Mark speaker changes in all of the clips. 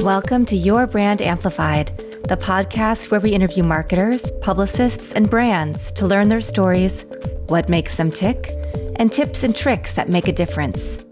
Speaker 1: Welcome to Your Brand Amplified, the podcast where we interview marketers, publicists, and brands to learn their stories, what makes them tick, and tips and tricks that make a difference.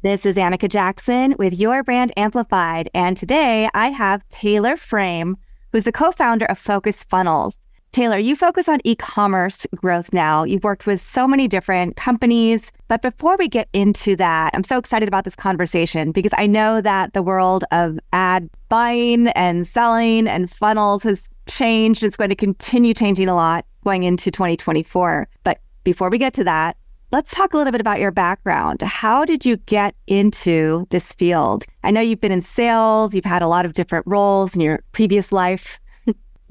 Speaker 1: This is Annika Jackson with Your Brand Amplified, and today I have Taylor Frame, who's the co-founder of Focus Funnels. Taylor, you focus on e-commerce growth now. You've worked with so many different companies, but before we get into that, I'm so excited about this conversation because I know that the world of ad buying and selling and funnels has changed. It's going to continue changing a lot going into 2024. But before we get to that, let's talk a little bit about your background. How did you get into this field? I know you've been in sales, you've had a lot of different roles in your previous life.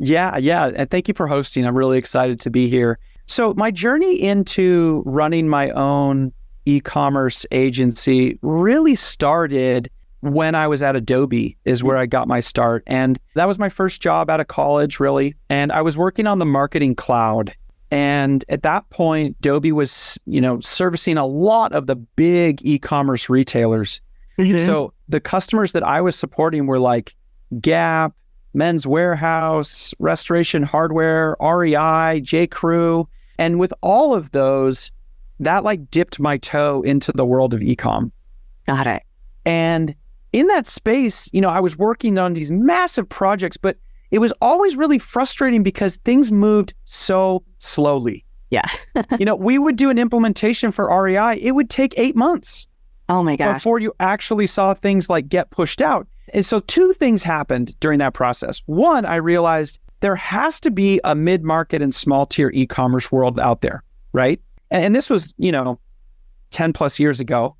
Speaker 2: Yeah. And thank you for hosting. I'm really excited to be here. So my journey into running my own e-commerce agency really started when I was at Adobe is where I got my start. And that was my first job out of college, really. And I was working on the marketing cloud. And at that point, Adobe was, servicing a lot of the big e-commerce retailers. Mm-hmm. So the customers that I was supporting were like Gap, Men's Warehouse, Restoration Hardware, REI, J.Crew. And with all of those, that dipped my toe into the world of e-com.
Speaker 1: Got it.
Speaker 2: And in that space, I was working on these massive projects, but it was always really frustrating because things moved so slowly.
Speaker 1: Yeah.
Speaker 2: We would do an implementation for REI. It would take 8 months.
Speaker 1: Oh my gosh.
Speaker 2: Before you actually saw things get pushed out. And so two things happened during that process. One, I realized there has to be a mid-market and small tier e-commerce world out there, right? And this was, 10 plus years ago,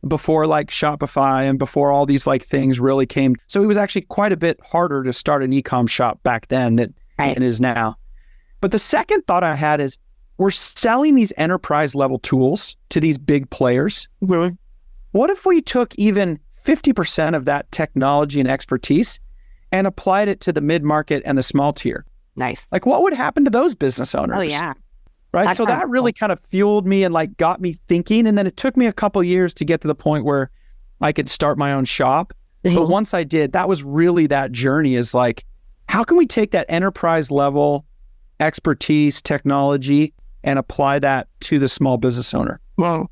Speaker 2: before Shopify and before all these things really came. So it was actually quite a bit harder to start an e-com shop back then than it is now. But the second thought I had is we're selling these enterprise level tools to these big players.
Speaker 1: Really?
Speaker 2: What if we took even 50% of that technology and expertise and applied it to the mid-market and the small tier?
Speaker 1: Nice.
Speaker 2: What would happen to those business owners?
Speaker 1: Oh, yeah.
Speaker 2: Right. So that really kind of fueled me and got me thinking. And then it took me a couple years to get to the point where I could start my own shop. Mm-hmm. But once I did, that was really that journey is how can we take that enterprise level expertise, technology, and apply that to the small business owner?
Speaker 1: Wow.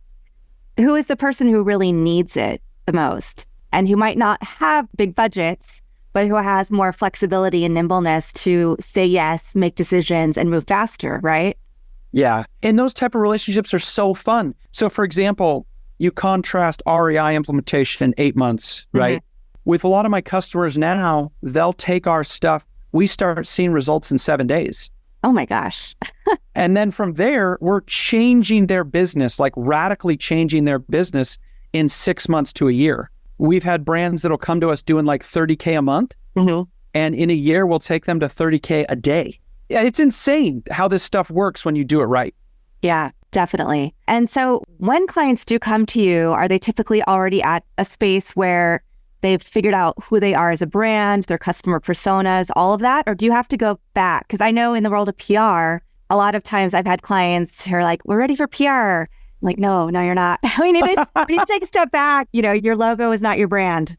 Speaker 1: Who is the person who really needs it the most and who might not have big budgets, but who has more flexibility and nimbleness to say yes, make decisions, and move faster, right?
Speaker 2: Yeah. And those type of relationships are so fun. So for example, you contrast REI implementation in 8 months, right? Mm-hmm. With a lot of my customers now, they'll take our stuff. We start seeing results in 7 days.
Speaker 1: Oh my gosh.
Speaker 2: And then from there, we're changing their business, radically changing their business in 6 months to a year. We've had brands that'll come to us doing $30K a month. Mm-hmm. And in a year, we'll take them to $30K a day. Yeah, it's insane how this stuff works when you do it right.
Speaker 1: Yeah, definitely. And so when clients do come to you, are they typically already at a space where they've figured out who they are as a brand, their customer personas, all of that? Or do you have to go back? Because I know in the world of PR, a lot of times I've had clients who are like, we're ready for PR. I'm like, no, you're not. we need to take a step back. Your logo is not your brand.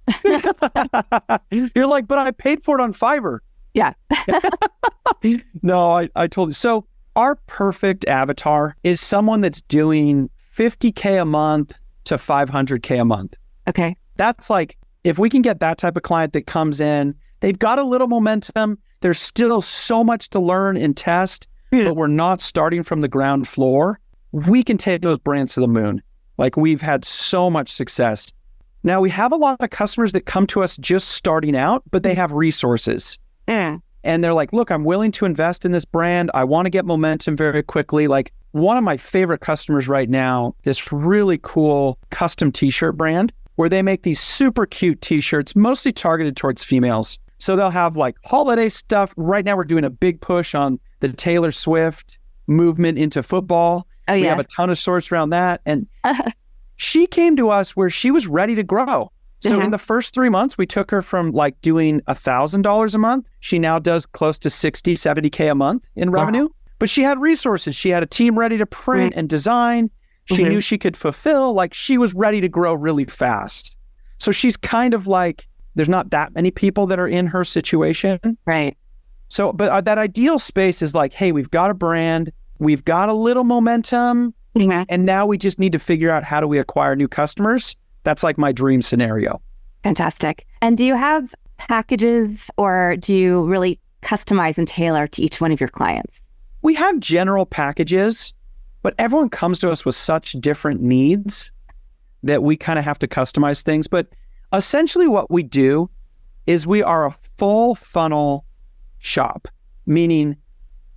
Speaker 2: You're like, but I paid for it on Fiverr.
Speaker 1: Yeah.
Speaker 2: No, I told you. So our perfect avatar is someone that's doing $50K a month to $500K a month.
Speaker 1: Okay.
Speaker 2: That's if we can get that type of client that comes in, they've got a little momentum. There's still so much to learn and test, but we're not starting from the ground floor. We can take those brands to the moon. We've had so much success. Now we have a lot of customers that come to us just starting out, but they have resources. And they're like, look, I'm willing to invest in this brand. I want to get momentum very quickly. One of my favorite customers right now, this really cool custom t-shirt brand where they make these super cute t-shirts, mostly targeted towards females. So they'll have holiday stuff. Right now we're doing a big push on the Taylor Swift movement into football.
Speaker 1: Oh, yeah.
Speaker 2: We have a ton of sorts around that. And she came to us where she was ready to grow. So in the first 3 months, we took her from doing $1,000 a month. She now does close to 60, 70K a month in revenue. Wow. But she had resources. She had a team ready to print and design. She knew she could fulfill. She was ready to grow really fast. So she's kind of like, there's not that many people that are in her situation.
Speaker 1: Right.
Speaker 2: So, but that ideal space is like, hey, we've got a brand, we've got a little momentum, and now we just need to figure out how do we acquire new customers. That's like my dream scenario.
Speaker 1: Fantastic. And do you have packages, or do you really customize and tailor to each one of your clients?
Speaker 2: We have general packages, but everyone comes to us with such different needs that we kind of have to customize things. But essentially what we do is we are a full funnel shop, meaning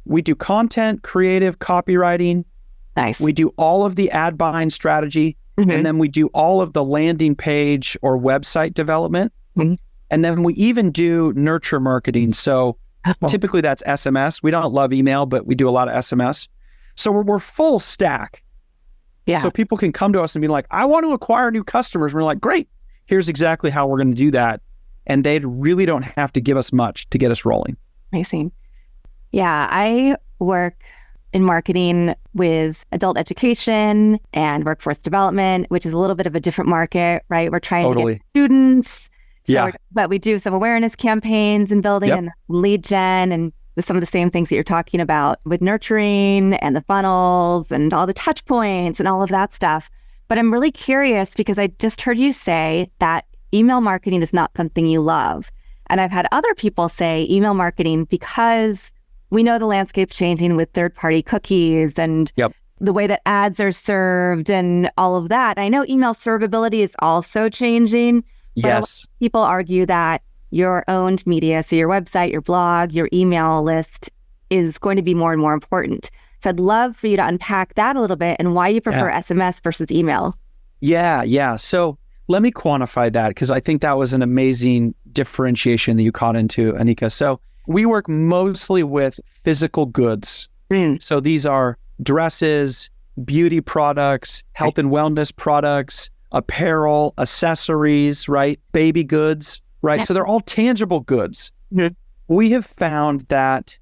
Speaker 2: we do content, creative, copywriting.
Speaker 1: Nice.
Speaker 2: We do all of the ad buying strategy, and then we do all of the landing page or website development. And then we even do nurture marketing. So typically that's SMS. We don't love email, but we do a lot of SMS. So we're full stack.
Speaker 1: Yeah.
Speaker 2: So people can come to us and be like, I want to acquire new customers. We're like, great, here's exactly how we're going to do that. And they really don't have to give us much to get us rolling.
Speaker 1: Amazing. Yeah, I work in marketing with adult education and workforce development, which is a little bit of a different market, right? We're trying to get students. But we do some awareness campaigns and building and lead gen and some of the same things that you're talking about with nurturing and the funnels and all the touch points and all of that stuff. But I'm really curious because I just heard you say that email marketing is not something you love. And I've had other people say email marketing because we know the landscape's changing with third-party cookies and the way that ads are served and all of that. I know email servability is also changing. But a lot of people argue that your owned media, so your website, your blog, your email list is going to be more and more important. So I'd love for you to unpack that a little bit and why you prefer SMS versus email.
Speaker 2: Yeah. So let me quantify that because I think that was an amazing differentiation that you caught into, Anika. So we work mostly with physical goods. So these are dresses, beauty products, health and wellness products, apparel, accessories, right? Baby goods, right? So they're all tangible goods. We have found that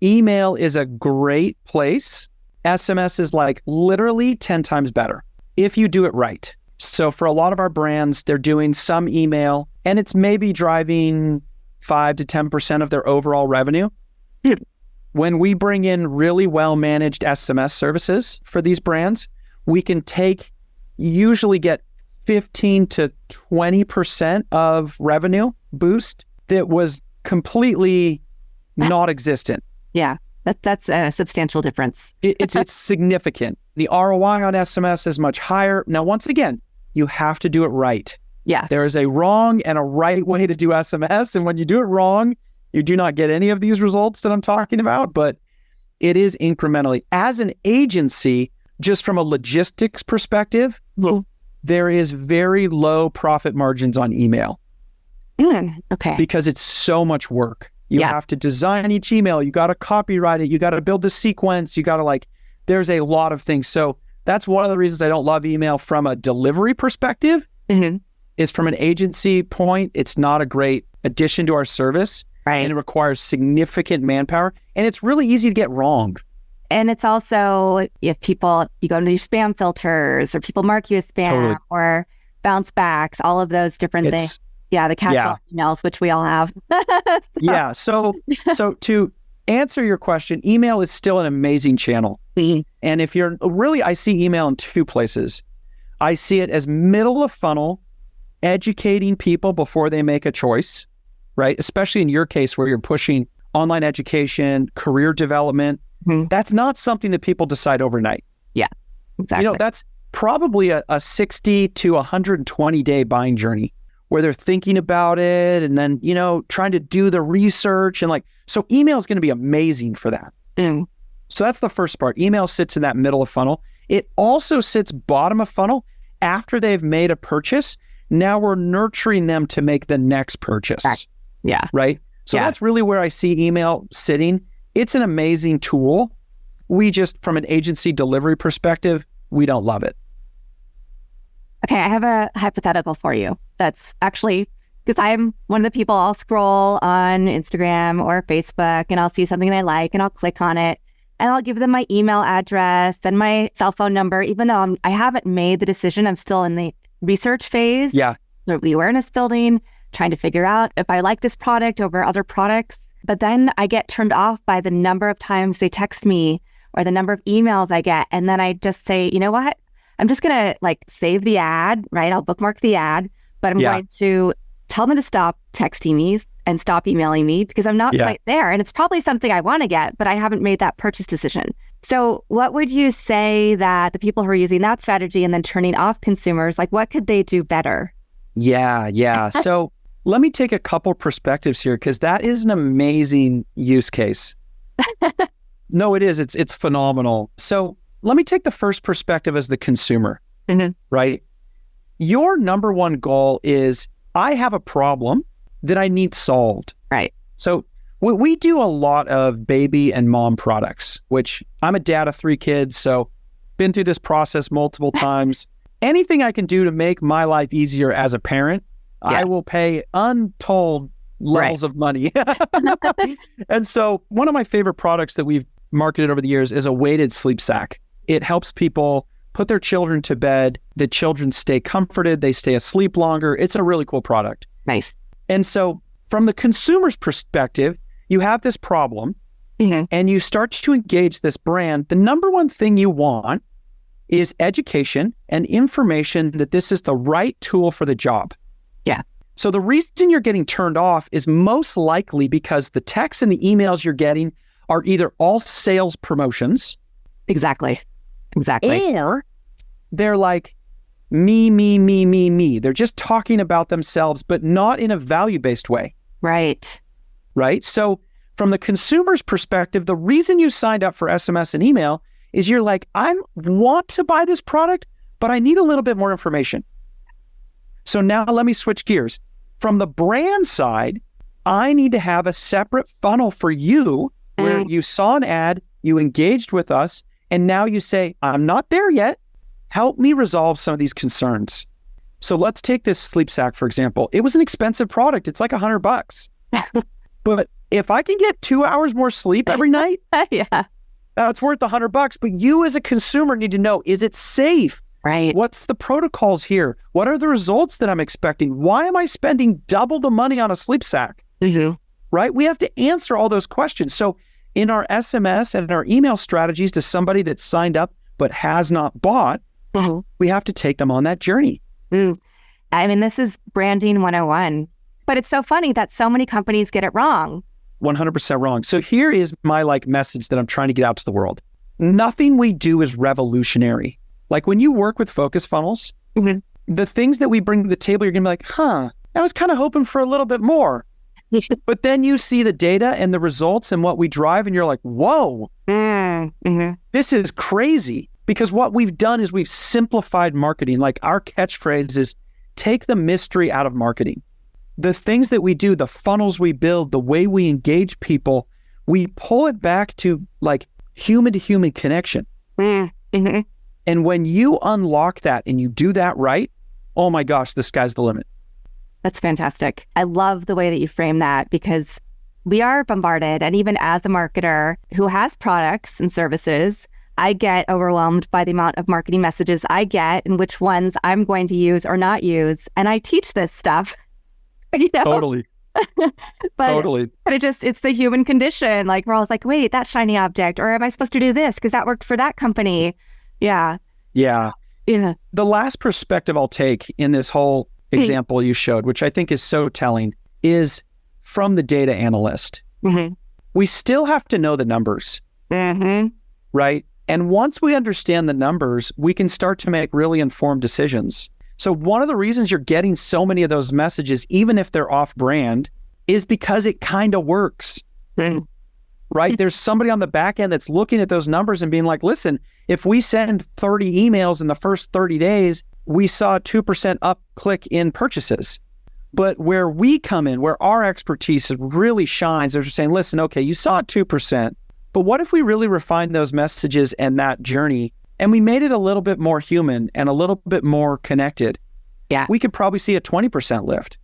Speaker 2: email is a great place. SMS is like literally 10 times better if you do it right. So for a lot of our brands, they're doing some email and it's maybe driving 5 to 10% of their overall revenue. When we bring in really well-managed SMS services for these brands, we can usually get 15 to 20% of revenue boost that was completely not existent.
Speaker 1: Yeah, that's a substantial difference.
Speaker 2: It's significant. The ROI on SMS is much higher. Now, once again, you have to do it right.
Speaker 1: Yeah.
Speaker 2: There is a wrong and a right way to do SMS. And when you do it wrong, you do not get any of these results that I'm talking about, but it is incrementally. As an agency, just from a logistics perspective, there is very low profit margins on email.
Speaker 1: Okay.
Speaker 2: Because it's so much work. You have to design each email. You got to copyright it. You got to build the sequence. You got to there's a lot of things. So that's one of the reasons I don't love email from a delivery perspective is from an agency point. It's not a great addition to our service.
Speaker 1: Right.
Speaker 2: And it requires significant manpower. And it's really easy to get wrong.
Speaker 1: And it's also, if you go into your spam filters or people mark you as spam or bounce backs, all of those different things. Yeah, the catch-all emails, which we all have.
Speaker 2: So to answer your question, email is still an amazing channel. And if you're I see email in two places. I see it as middle of funnel, educating people before they make a choice, right? Especially in your case where you're pushing online education, career development. That's not something that people decide overnight.
Speaker 1: Yeah, exactly.
Speaker 2: That's probably a 60 to 120 day buying journey where they're thinking about it and then, trying to do the research and so email is going to be amazing for that. So that's the first part. Email sits in that middle of funnel. It also sits bottom of funnel after they've made a purchase. Now we're nurturing them to make the next purchase.
Speaker 1: Yeah.
Speaker 2: Right. So that's really where I see email sitting. It's an amazing tool. We just, from an agency delivery perspective, we don't love it.
Speaker 1: Okay, I have a hypothetical for you. That's actually, because I'm one of the people, I'll scroll on Instagram or Facebook and I'll see something I like and I'll click on it and I'll give them my email address and my cell phone number, even though I haven't made the decision. I'm still in the research phase.
Speaker 2: Yeah.
Speaker 1: the awareness building, trying to figure out if I like this product over other products. But then I get turned off by the number of times they text me or the number of emails I get. And then I just say, you know what? I'm just going to like save the ad, right? I'll bookmark the ad, but I'm going to tell them to stop texting me and stop emailing me because I'm not quite there. And it's probably something I want to get, but I haven't made that purchase decision. So what would you say that the people who are using that strategy and then turning off consumers, like what could they do better?
Speaker 2: Yeah. So let me take a couple perspectives here because that is an amazing use case. No, it is. It's phenomenal. So let me take the first perspective as the consumer, right? Your number one goal is I have a problem that I need solved.
Speaker 1: Right.
Speaker 2: So we do a lot of baby and mom products, which I'm a dad of 3 kids, so been through this process multiple times. Anything I can do to make my life easier as a parent, I will pay untold levels of money. And so one of my favorite products that we've marketed over the years is a weighted sleep sack. It helps people put their children to bed. The children stay comforted. They stay asleep longer. It's a really cool product.
Speaker 1: Nice.
Speaker 2: And so from the consumer's perspective, you have this problem and you start to engage this brand. The number one thing you want is education and information that this is the right tool for the job.
Speaker 1: Yeah.
Speaker 2: So the reason you're getting turned off is most likely because the texts and the emails you're getting are either all sales promotions.
Speaker 1: Exactly.
Speaker 2: Or they're like, me. They're just talking about themselves, but not in a value-based way. Right? So from the consumer's perspective, the reason you signed up for SMS and email is you're like, I want to buy this product, but I need a little bit more information. So now let me switch gears. From the brand side, I need to have a separate funnel for you where you saw an ad, you engaged with us, and now you say, I'm not there yet. Help me resolve some of these concerns. So let's take this sleep sack, for example. It was an expensive product. It's like $100. But if I can get 2 hours more sleep every night, it's worth $100. But you as a consumer need to know, is it safe?
Speaker 1: Right.
Speaker 2: What's the protocols here? What are the results that I'm expecting? Why am I spending double the money on a sleep sack? Right? We have to answer all those questions. So in our SMS and our email strategies to somebody that's signed up but has not bought, we have to take them on that journey.
Speaker 1: I mean, this is branding 101. But it's so funny that so many companies get it wrong.
Speaker 2: 100% wrong. So here is my message that I'm trying to get out to the world. Nothing we do is revolutionary. Like when you work with focus funnels, the things that we bring to the table, you're going to be like, I was kind of hoping for a little bit more. But then you see the data and the results and what we drive and you're like, whoa, this is crazy. Because what we've done is we've simplified marketing. Like our catchphrase is take the mystery out of marketing. The things that we do, the funnels we build, the way we engage people, we pull it back to like human to human connection. And when you unlock that and you do that right, oh my gosh, the sky's the limit.
Speaker 1: That's fantastic. I love the way that you frame that because we are bombarded. And even as a marketer who has products and services, I get overwhelmed by the amount of marketing messages I get and which ones I'm going to use or not use. And I teach this stuff.
Speaker 2: Totally.
Speaker 1: But it's the human condition. Like we're always like, wait, that shiny object, or am I supposed to do this because that worked for that company? Yeah.
Speaker 2: The last perspective I'll take in this whole example you showed, which I think is so telling, is from the data analyst. We still have to know the numbers, right? And once we understand the numbers, we can start to make really informed decisions. So one of the reasons you're getting so many of those messages, even if they're off-brand, is because it kind of works, right? There's somebody on the back end that's looking at those numbers and being like, listen, if we send 30 emails in the first 30 days, we saw a 2% up click in purchases. But where we come in, where our expertise really shines, is saying, listen, okay, you saw 2%, but what if we really refined those messages and that journey and we made it a little bit more human and a little bit more connected? We could probably see a 20% lift.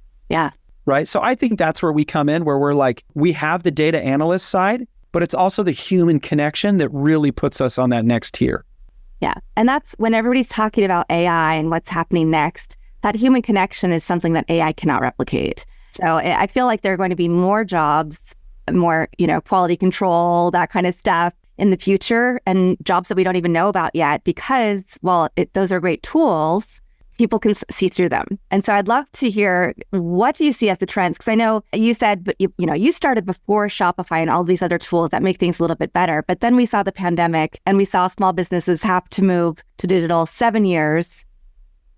Speaker 2: Right? So I think that's where we come in, where we're like, we have the data analyst side, but it's also the human connection that really puts us on that next tier.
Speaker 1: And that's when everybody's talking about AI and what's happening next. that human connection is something that AI cannot replicate. So I feel like there are going to be more jobs, more, quality control, that kind of stuff in the future, and jobs that we don't even know about yet because, those are great tools, people can see through them. And so I'd love to hear, what do you see as the trends? Because I know you said, but you started before Shopify and all these other tools that make things a little bit better. But then we saw the pandemic and we saw small businesses have to move to digital 7 years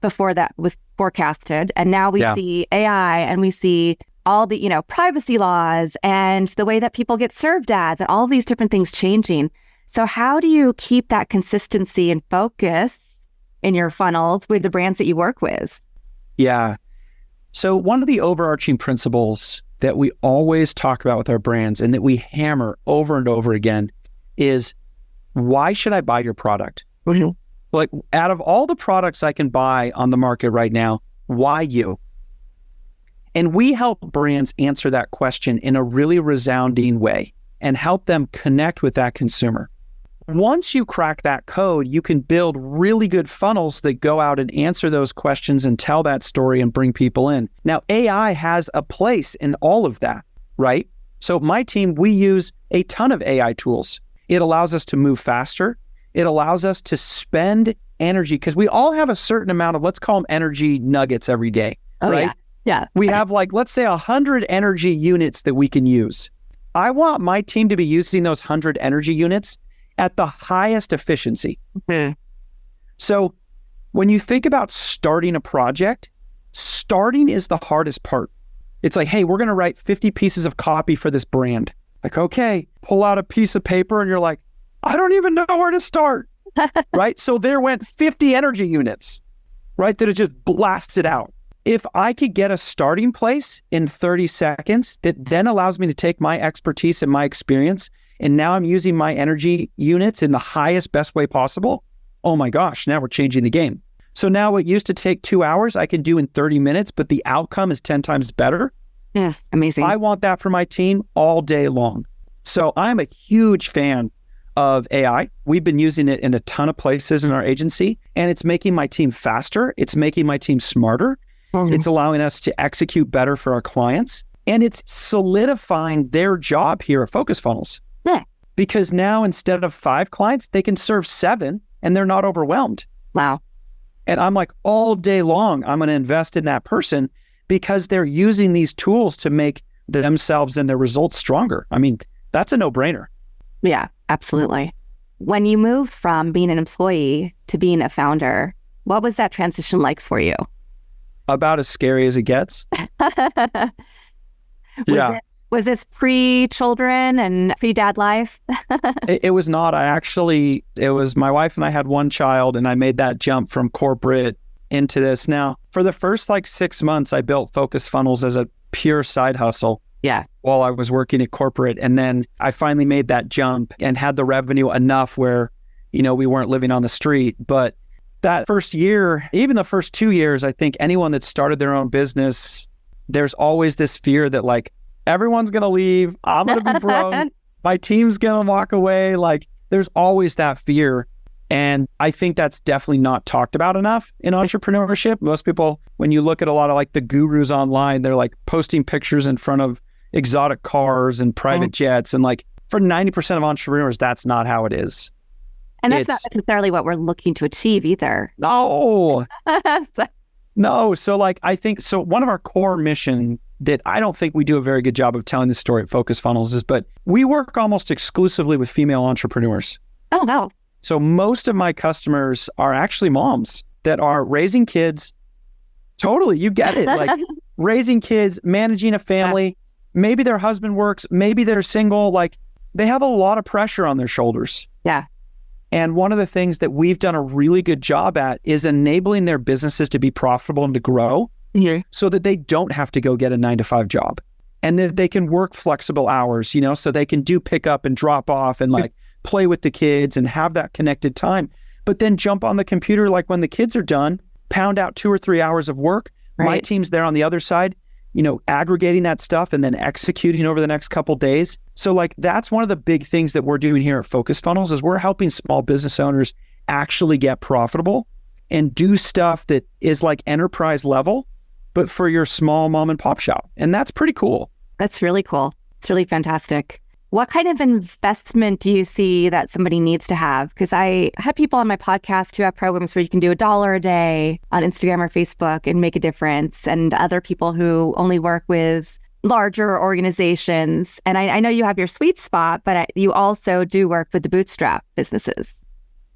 Speaker 1: before that was forecasted. And now we see AI and we see all the, privacy laws and the way that people get served ads and all these different things changing. So how do you keep that consistency and focus in your funnels with the brands that you work with?
Speaker 2: Yeah. So one of the overarching principles that we always talk about with our brands and that we hammer over and over again is, why should I buy your product? Mm-hmm. Like, out of all the products I can buy on the market right now, why you? And we help brands answer that question in a really resounding way and help them connect with that consumer. Once you crack that code, you can build really good funnels that go out and answer those questions and tell that story and bring people in. Now, AI has a place in all of that, right? So my team, we use a ton of AI tools. It allows us to move faster. It allows us to spend energy, because we all have a certain amount of, let's call them energy nuggets every day, right?
Speaker 1: Yeah.
Speaker 2: We have let's say 100 energy units that we can use. I want my team to be using those 100 energy units at the highest efficiency. Mm-hmm. So when you think about starting a project, starting is the hardest part. It's like, hey, we're going to write 50 pieces of copy for this brand. Like, okay, pull out a piece of paper and you're like, I don't even know where to start, right? So there went 50 energy units, right? That it just blasted out. If I could get a starting place in 30 seconds that then allows me to take my expertise and my experience, and now I'm using my energy units in the highest, best way possible, oh my gosh, now we're changing the game. So now what used to take 2 hours, I can do in 30 minutes, but the outcome is 10 times better.
Speaker 1: Yeah, amazing.
Speaker 2: I want that for my team all day long. So I'm a huge fan of AI. We've been using it in a ton of places in our agency, and it's making my team faster. It's making my team smarter. Mm-hmm. It's allowing us to execute better for our clients, and it's solidifying their job here at Focus Funnels.
Speaker 1: Yeah.
Speaker 2: Because now instead of 5 clients, they can serve 7 and they're not overwhelmed.
Speaker 1: Wow.
Speaker 2: And I'm like, all day long, I'm going to invest in that person because they're using these tools to make themselves and their results stronger. I mean, that's a no-brainer.
Speaker 1: Yeah, absolutely. When you moved from being an employee to being a founder, what was that transition like for you?
Speaker 2: About as scary as it gets.
Speaker 1: Was this pre-children and pre-dad life?
Speaker 2: It was not. It was my wife and I had one child, and I made that jump from corporate into this. Now, for the first 6 months, I built Focus Funnels as a pure side hustle.
Speaker 1: Yeah.
Speaker 2: While I was working at corporate. And then I finally made that jump and had the revenue enough where, we weren't living on the street. But that first year, even the first 2 years, I think anyone that started their own business, there's always this fear that everyone's going to leave. I'm going to be broke. My team's going to walk away. There's always that fear. And I think that's definitely not talked about enough in entrepreneurship. Most people, when you look at a lot of the gurus online, they're posting pictures in front of exotic cars and private jets. And for 90% of entrepreneurs, that's not how it is.
Speaker 1: And that's not necessarily what we're looking to achieve either.
Speaker 2: No. No. So I think, one of our core mission that I don't think we do a very good job of telling this story at Focus Funnels is, but we work almost exclusively with female entrepreneurs.
Speaker 1: Oh, wow.
Speaker 2: So most of my customers are actually moms that are raising kids. Totally. You get it. Raising kids, managing a family. Maybe their husband works. Maybe they're single. They have a lot of pressure on their shoulders.
Speaker 1: Yeah.
Speaker 2: And one of the things that we've done a really good job at is enabling their businesses to be profitable and to grow so that they don't have to go get a 9-to-5 job, and that they can work flexible hours, so they can do pick up and drop off and play with the kids and have that connected time, but then jump on the computer when the kids are done, pound out 2 or 3 hours of work. Right. My team's there on the other side, aggregating that stuff and then executing over the next couple days. So that's one of the big things that we're doing here at Focus Funnels is we're helping small business owners actually get profitable and do stuff that is like enterprise level, but for your small mom and pop shop. And that's pretty cool.
Speaker 1: That's really cool. It's really fantastic. What kind of investment do you see that somebody needs to have? Because I had people on my podcast who have programs where you can do $1 a day on Instagram or Facebook and make a difference, and other people who only work with larger organizations. And I know you have your sweet spot, but you also do work with the bootstrap businesses.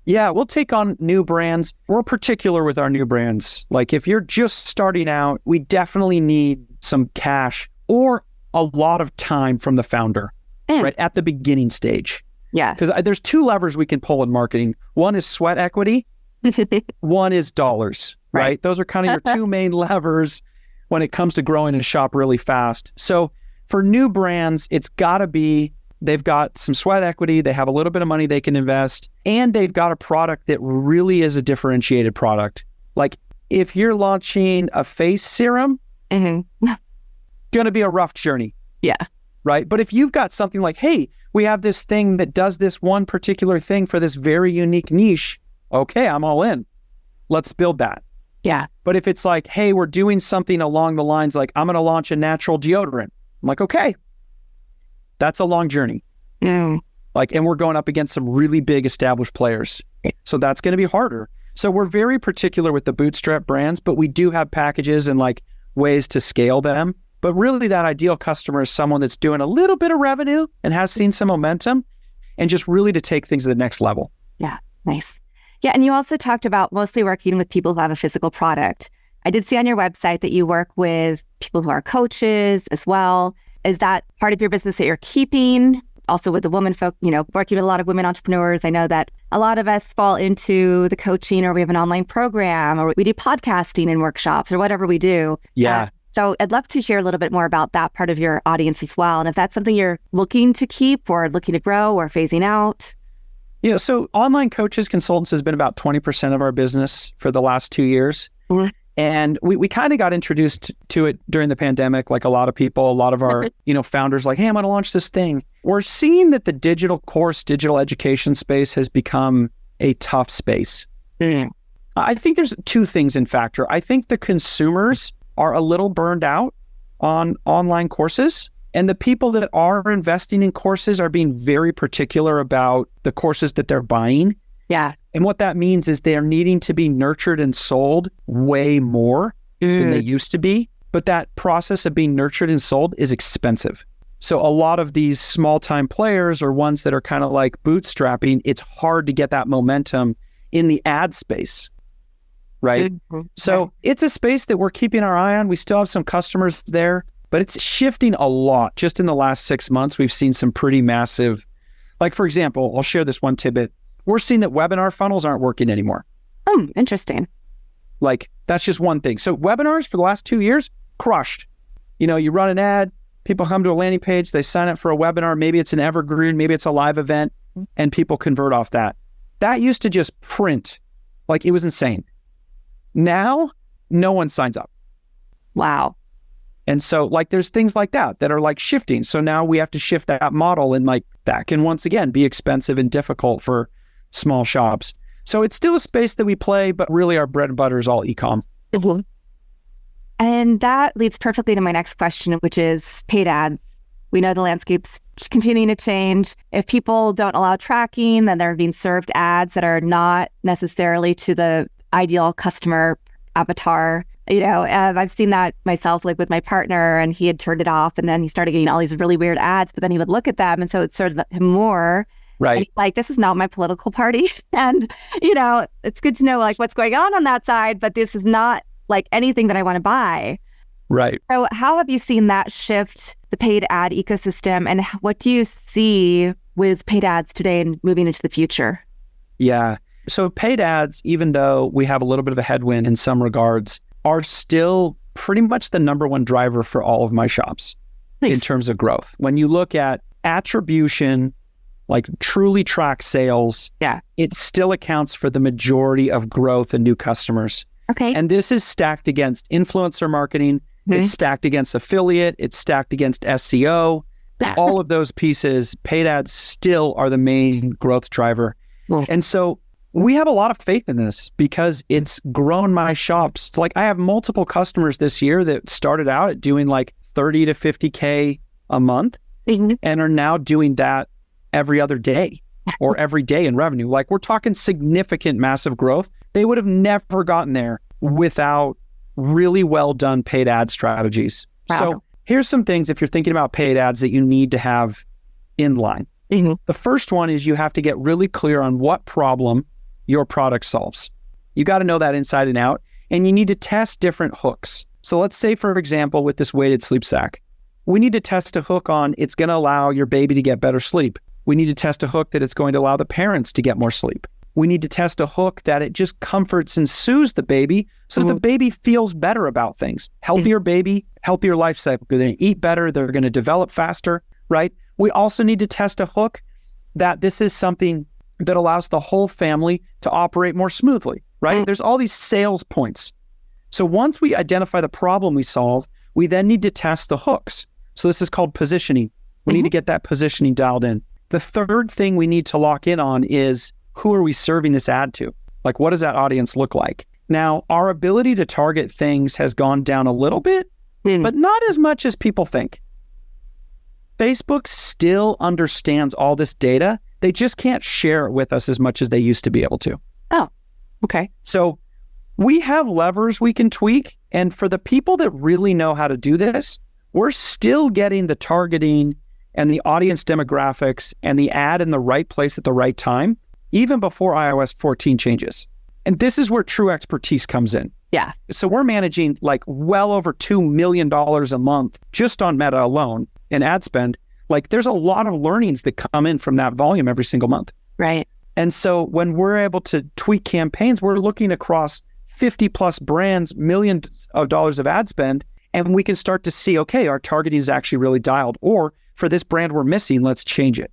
Speaker 2: Yeah, we'll take on new brands. We're particular with our new brands. Like if you're just starting out, we definitely need some cash or a lot of time from the founder. Right at the beginning stage.
Speaker 1: Yeah.
Speaker 2: Because there's two levers we can pull in marketing. One is sweat equity. One is dollars, right? Those are kind of your two main levers when it comes to growing a shop really fast. So for new brands, it's got to be, they've got some sweat equity, they have a little bit of money they can invest, and they've got a product that really is a differentiated product. Like if you're launching a face serum, going to be a rough journey.
Speaker 1: Yeah.
Speaker 2: Right? But if you've got something like, hey, we have this thing that does this one particular thing for this very unique niche, okay, I'm all in. Let's build that.
Speaker 1: Yeah.
Speaker 2: But if it's like, hey, we're doing something along the lines like, I'm going to launch a natural deodorant. I'm like, okay, that's a long journey. Like, and we're going up against some really big established players. So that's going to be harder. So we're very particular with the bootstrap brands, but we do have packages and like ways to scale them. But really that ideal customer is someone that's doing a little bit of revenue and has seen some momentum and just really to take things to the next level.
Speaker 1: Yeah, nice. Yeah, and you also talked about mostly working with people who have a physical product. I did see on your website that you work with people who are coaches as well. Is that part of your business that you're keeping? Also with the women folk, working with a lot of women entrepreneurs. I know that a lot of us fall into the coaching, or we have an online program, or we do podcasting and workshops, or whatever we do.
Speaker 2: Yeah.
Speaker 1: So I'd love to hear a little bit more about that part of your audience as well. And if that's something you're looking to keep or looking to grow or phasing out.
Speaker 2: Yeah, so online coaches, consultants has been about 20% of our business for the last 2 years. And we kind of got introduced to it during the pandemic, like a lot of people, a lot of our founders like, hey, I'm going to launch this thing. We're seeing that the digital course, digital education space has become a tough space. I think there's two things in factor. I think the consumers are a little burned out on online courses. And the people that are investing in courses are being very particular about the courses that they're buying.
Speaker 1: Yeah.
Speaker 2: And what that means is they're needing to be nurtured and sold way more than they used to be. But that process of being nurtured and sold is expensive. So a lot of these small time players or ones that are kind of like bootstrapping, it's hard to get that momentum in the ad space. Right? So it's a space that we're keeping our eye on. We still have some customers there, but it's shifting a lot. Just in the last 6 months, we've seen some pretty massive, like for example, I'll share this one tidbit. We're seeing that webinar funnels aren't working anymore.
Speaker 1: Interesting.
Speaker 2: Like that's just one thing. So webinars for the last 2 years, crushed. You run an ad, people come to a landing page, they sign up for a webinar. Maybe it's an evergreen, maybe it's a live event, and people convert off that. That used to just print. Like it was insane. Now, no one signs up.
Speaker 1: Wow.
Speaker 2: And so like there's things like that are like shifting. So now we have to shift that model, and like that can once again be expensive and difficult for small shops. So it's still a space that we play, but really our bread and butter is all e-com.
Speaker 1: And that leads perfectly to my next question, which is paid ads. We know the landscape's continuing to change. If people don't allow tracking, then they're being served ads that are not necessarily to the ideal customer avatar. I've seen that myself, like with my partner, and he had turned it off, and then he started getting all these really weird ads, but then he would look at them, and so it served him more.
Speaker 2: Right.
Speaker 1: And he's like, this is not my political party. And, it's good to know like what's going on that side, but this is not like anything that I want to buy.
Speaker 2: Right.
Speaker 1: So how have you seen that shift the paid ad ecosystem, and what do you see with paid ads today and moving into the future?
Speaker 2: Yeah. So paid ads, even though we have a little bit of a headwind in some regards, are still pretty much the number one driver for all of my shops in terms of growth. When you look at attribution, like truly track sales, it still accounts for the majority of growth and new customers.
Speaker 1: Okay.
Speaker 2: And this is stacked against influencer marketing. It's stacked against affiliate. It's stacked against SEO. All of those pieces, paid ads still are the main growth driver. And so we have a lot of faith in this because it's grown my shops. Like I have multiple customers this year that started out at doing like 30 to 50K a month and are now doing that every other day or every day in revenue. Like we're talking significant, massive growth. They would have never gotten there without really well done paid ad strategies.
Speaker 1: Wow.
Speaker 2: So here's some things if you're thinking about paid ads that you need to have in line. The first one is you have to get really clear on what problem your product solves. You got to know that inside and out, and you need to test different hooks. So let's say, for example, with this weighted sleep sack, we need to test a hook on it's going to allow your baby to get better sleep. We need to test a hook that it's going to allow the parents to get more sleep. We need to test a hook that it just comforts and soothes the baby so that the baby feels better about things. Healthier baby, healthier life cycle. They're going to eat better. They're going to develop faster, right? We also need to test a hook that this is something that allows the whole family to operate more smoothly, right? There's all these sales points. So once we identify the problem we solve, we then need to test the hooks. So this is called positioning. We need to get that positioning dialed in. The third thing we need to lock in on is who are we serving this ad to? Like, what does that audience look like? Now, our ability to target things has gone down a little bit, but not as much as people think. Facebook still understands all this data. They just can't share it with us as much as they used to be able to.
Speaker 1: Oh, okay.
Speaker 2: So we have levers we can tweak. And for the people that really know how to do this, we're still getting the targeting and the audience demographics and the ad in the right place at the right time, even before iOS 14 changes. And this is where true expertise comes in.
Speaker 1: Yeah.
Speaker 2: So we're managing like well over $2 million a month just on Meta alone in ad spend. Like there's a lot of learnings that come in from that volume every single month.
Speaker 1: Right.
Speaker 2: And so when we're able to tweak campaigns, we're looking across 50 plus brands, millions of dollars of ad spend, and we can start to see, okay, our targeting is actually really dialed, or for this brand we're missing, let's change it.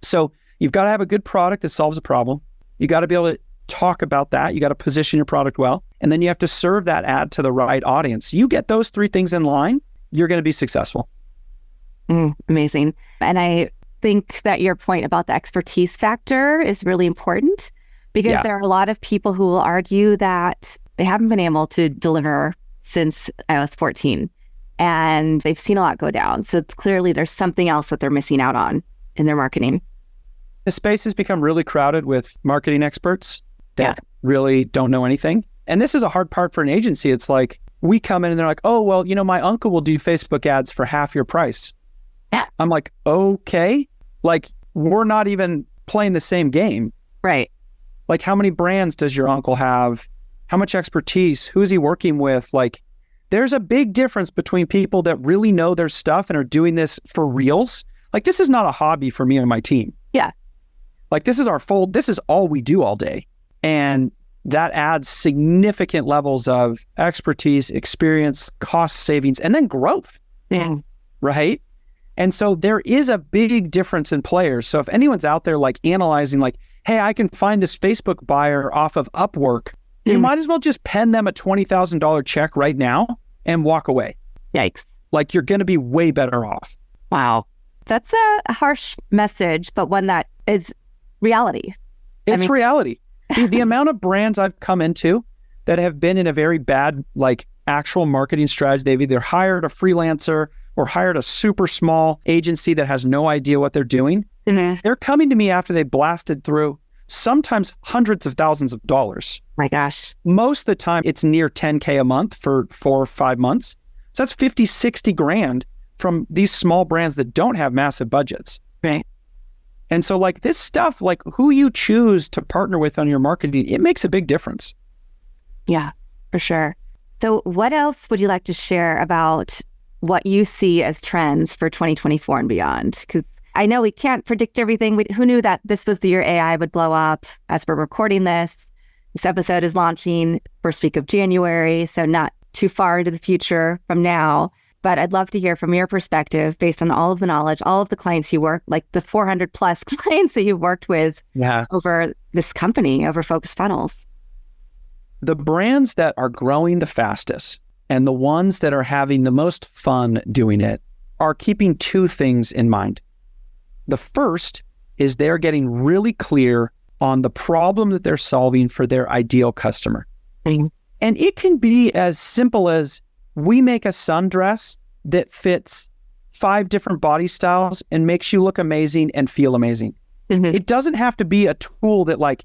Speaker 2: So you've got to have a good product that solves a problem. You got to be able to talk about that. You got to position your product well, and then you have to serve that ad to the right audience. You get those three things in line, you're going to be successful.
Speaker 1: Amazing. And I think that your point about the expertise factor is really important because there are a lot of people who will argue that they haven't been able to deliver since iOS 14 and they've seen a lot go down. So clearly there's something else that they're missing out on in their marketing.
Speaker 2: The space has become really crowded with marketing experts that really don't know anything. And this is a hard part for an agency. It's like we come in and they're like, oh, well, you know, my uncle will do Facebook ads for half your price. I'm like, okay, like we're not even playing the same game.
Speaker 1: Right.
Speaker 2: Like how many brands does your uncle have? How much expertise? Who is he working with? Like there's a big difference between people that really know their stuff and are doing this for reals. Like this is not a hobby for me and my team.
Speaker 1: Yeah.
Speaker 2: Like this is all we do all day. And that adds significant levels of expertise, experience, cost savings, and then growth. Right? And so there is a big difference in players. So if anyone's out there like analyzing like, hey, I can find this Facebook buyer off of Upwork, you might as well just pen them a $20,000 check right now and walk away.
Speaker 1: Yikes.
Speaker 2: Like you're going to be way better off.
Speaker 1: Wow. That's a harsh message, but one that is reality.
Speaker 2: It's reality. The amount of brands I've come into that have been in a very bad, like actual marketing strategy, they've either hired a freelancer or hired a super small agency that has no idea what they're doing. They're coming to me after they blasted through sometimes hundreds of thousands of dollars.
Speaker 1: My gosh.
Speaker 2: Most of the time it's near 10K a month for 4 or 5 months. So that's 50, 60 grand from these small brands that don't have massive budgets.
Speaker 1: Right.
Speaker 2: And so like this stuff, like who you choose to partner with on your marketing, it makes a big difference.
Speaker 1: Yeah, for sure. So what else would you like to share about what you see as trends for 2024 and beyond? Because I know we can't predict everything. Who knew that this was the year AI would blow up as we're recording this? This episode is launching first week of January, so not too far into the future from now. But I'd love to hear from your perspective based on all of the knowledge, all of the clients you work, like the 400 plus clients that you've worked with over this company, over Focus Funnels.
Speaker 2: The brands that are growing the fastest and the ones that are having the most fun doing it are keeping two things in mind. The first is they're getting really clear on the problem that they're solving for their ideal customer.
Speaker 1: Mm.
Speaker 2: And it can be as simple as we make a sundress that fits 5 different body styles and makes you look amazing and feel amazing.
Speaker 1: Mm-hmm.
Speaker 2: It doesn't have to be a tool that like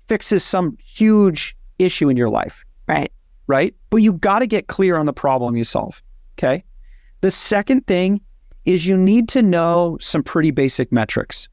Speaker 2: fixes some huge issue in your life. Right? But you got to get clear on the problem you solve. Okay. The second thing is you need to know some pretty basic metrics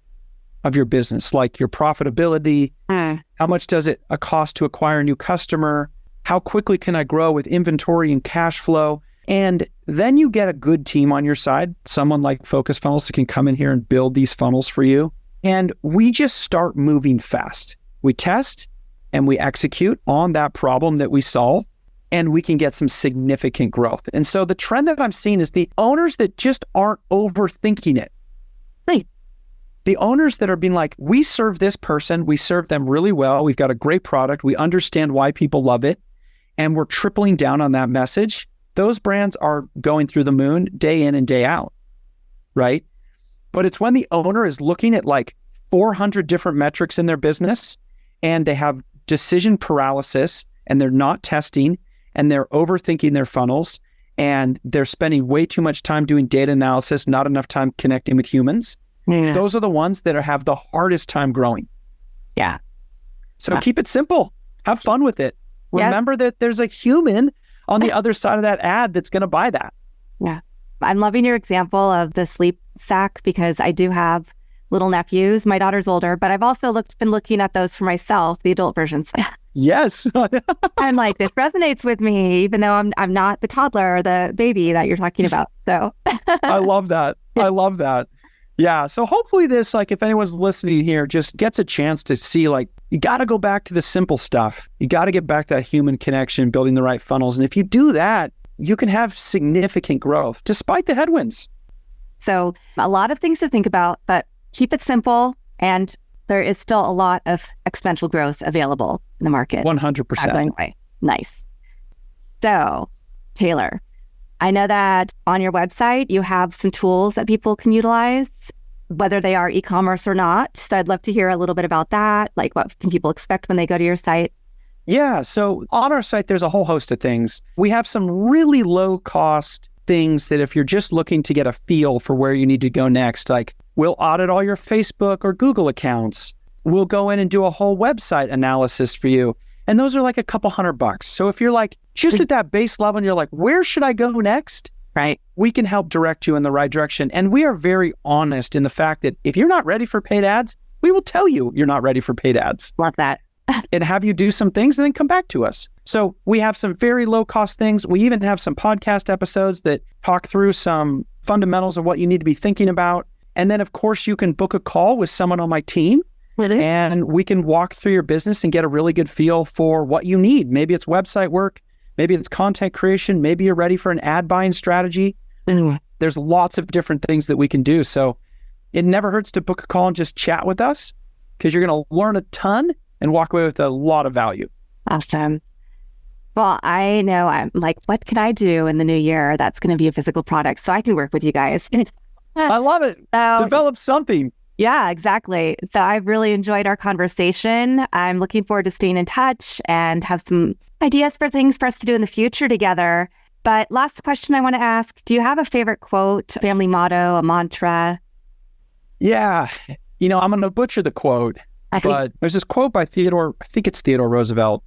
Speaker 2: of your business, like your profitability. How much does it cost to acquire a new customer? How quickly can I grow with inventory and cash flow? And then you get a good team on your side, someone like Focus Funnels that can come in here and build these funnels for you. And we just start moving fast. We test and we execute on that problem that we solve, and we can get some significant growth. And so the trend that I'm seeing is the owners that just aren't overthinking it.
Speaker 1: Right.
Speaker 2: The owners that are being like, we serve this person, we serve them really well, we've got a great product, we understand why people love it, and we're tripling down on that message. Those brands are going through the moon day in and day out, right? But it's when the owner is looking at like 400 different metrics in their business and they have decision paralysis and they're not testing and they're overthinking their funnels and they're spending way too much time doing data analysis, not enough time connecting with humans.
Speaker 1: Yeah.
Speaker 2: Those are the ones that have the hardest time growing.
Speaker 1: Yeah.
Speaker 2: So keep it simple. Have fun with it. Remember that there's a human on the other side of that ad that's going to buy that.
Speaker 1: Yeah. I'm loving your example of the sleep sack because I do have little nephews. My daughter's older, but I've also been looking at those for myself, the adult versions.
Speaker 2: Yes.
Speaker 1: I'm like, this resonates with me, even though I'm not the toddler or the baby that you're talking about. So
Speaker 2: I love that. I love that. Yeah. So hopefully this, like if anyone's listening here, just gets a chance to see like, you got to go back to the simple stuff. You got to get back to that human connection, building the right funnels. And if you do that, you can have significant growth despite the headwinds.
Speaker 1: So a lot of things to think about, but keep it simple. And there is still a lot of exponential growth available in the market.
Speaker 2: 100%.
Speaker 1: Nice. So, Taylor, I know that on your website, you have some tools that people can utilize, whether they are e-commerce or not. So I'd love to hear a little bit about that. Like what can people expect when they go to your site?
Speaker 2: Yeah. So on our site, there's a whole host of things. We have some really low cost things that if you're just looking to get a feel for where you need to go next, like we'll audit all your Facebook or Google accounts. We'll go in and do a whole website analysis for you. And those are like a couple $100. So if you're like just at that base level and you're like, where should I go next?
Speaker 1: Right.
Speaker 2: We can help direct you in the right direction. And we are very honest in the fact that if you're not ready for paid ads, we will tell you you're not ready for paid ads.
Speaker 1: Love that.
Speaker 2: And have you do some things and then come back to us. So we have some very low cost things. We even have some podcast episodes that talk through some fundamentals of what you need to be thinking about. And then of course you can book a call with someone on my team and we can walk through your business and get a really good feel for what you need. Maybe it's website work, maybe it's content creation, maybe you're ready for an ad buying strategy. There's lots of different things that we can do. So it never hurts to book a call and just chat with us because you're going to learn a ton and walk away with a lot of value.
Speaker 1: Awesome. Well, I know I'm like, what can I do in the new year that's going to be a physical product so I can work with you guys?
Speaker 2: I love it. Develop something.
Speaker 1: Yeah, exactly. So I've really enjoyed our conversation. I'm looking forward to staying in touch and have some ideas for things for us to do in the future together. But last question I want to ask, do you have a favorite quote, family motto, a mantra?
Speaker 2: Yeah. You know, I'm going to butcher the quote, but there's this quote by Theodore Roosevelt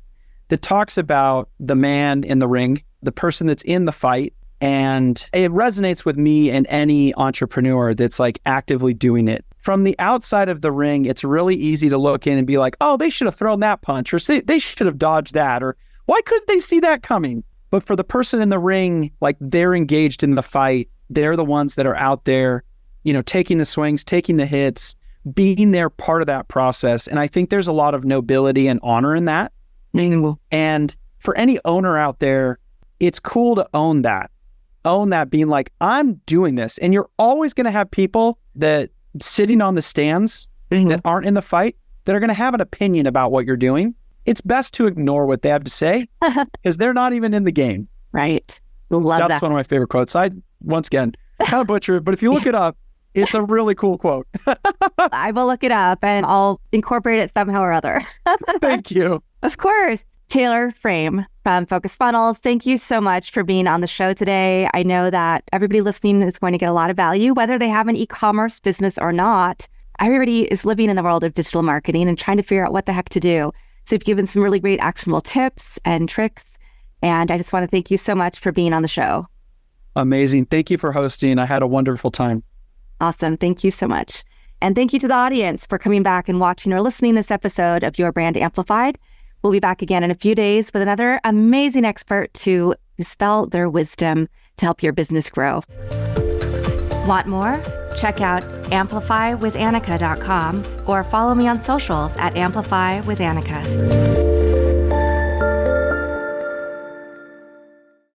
Speaker 2: that talks about the man in the ring, the person that's in the fight. And it resonates with me and any entrepreneur that's like actively doing it. From the outside of the ring, it's really easy to look in and be like, oh, they should have thrown that punch, or say they should have dodged that, or why couldn't they see that coming? But for the person in the ring, like they're engaged in the fight. They're the ones that are out there, you know, taking the swings, taking the hits, being there part of that process. And I think there's a lot of nobility and honor in that. And for any owner out there, it's cool to own that. Own that being like, I'm doing this. And you're always going to have people that sitting on the stands that aren't in the fight that are going to have an opinion about what you're doing. It's best to ignore what they have to say because they're not even in the game.
Speaker 1: Right. Love
Speaker 2: That's one of my favorite quotes. I, once again, kind of butcher it, but if you look it up, It's a really cool quote.
Speaker 1: I will look it up and I'll incorporate it somehow or other.
Speaker 2: Thank you.
Speaker 1: Of course. Taylor Frame from Focus Funnels, thank you so much for being on the show today. I know that everybody listening is going to get a lot of value, whether they have an e-commerce business or not. Everybody is living in the world of digital marketing and trying to figure out what the heck to do. So you've given some really great actionable tips and tricks. And I just want to thank you so much for being on the show.
Speaker 2: Amazing. Thank you for hosting. I had a wonderful time.
Speaker 1: Awesome. Thank you so much. And thank you to the audience for coming back and watching or listening to this episode of Your Brand Amplified. We'll be back again in a few days with another amazing expert to dispel their wisdom to help your business grow. Want more? Check out amplifywithannika.com or follow me on socials at amplifywithannika.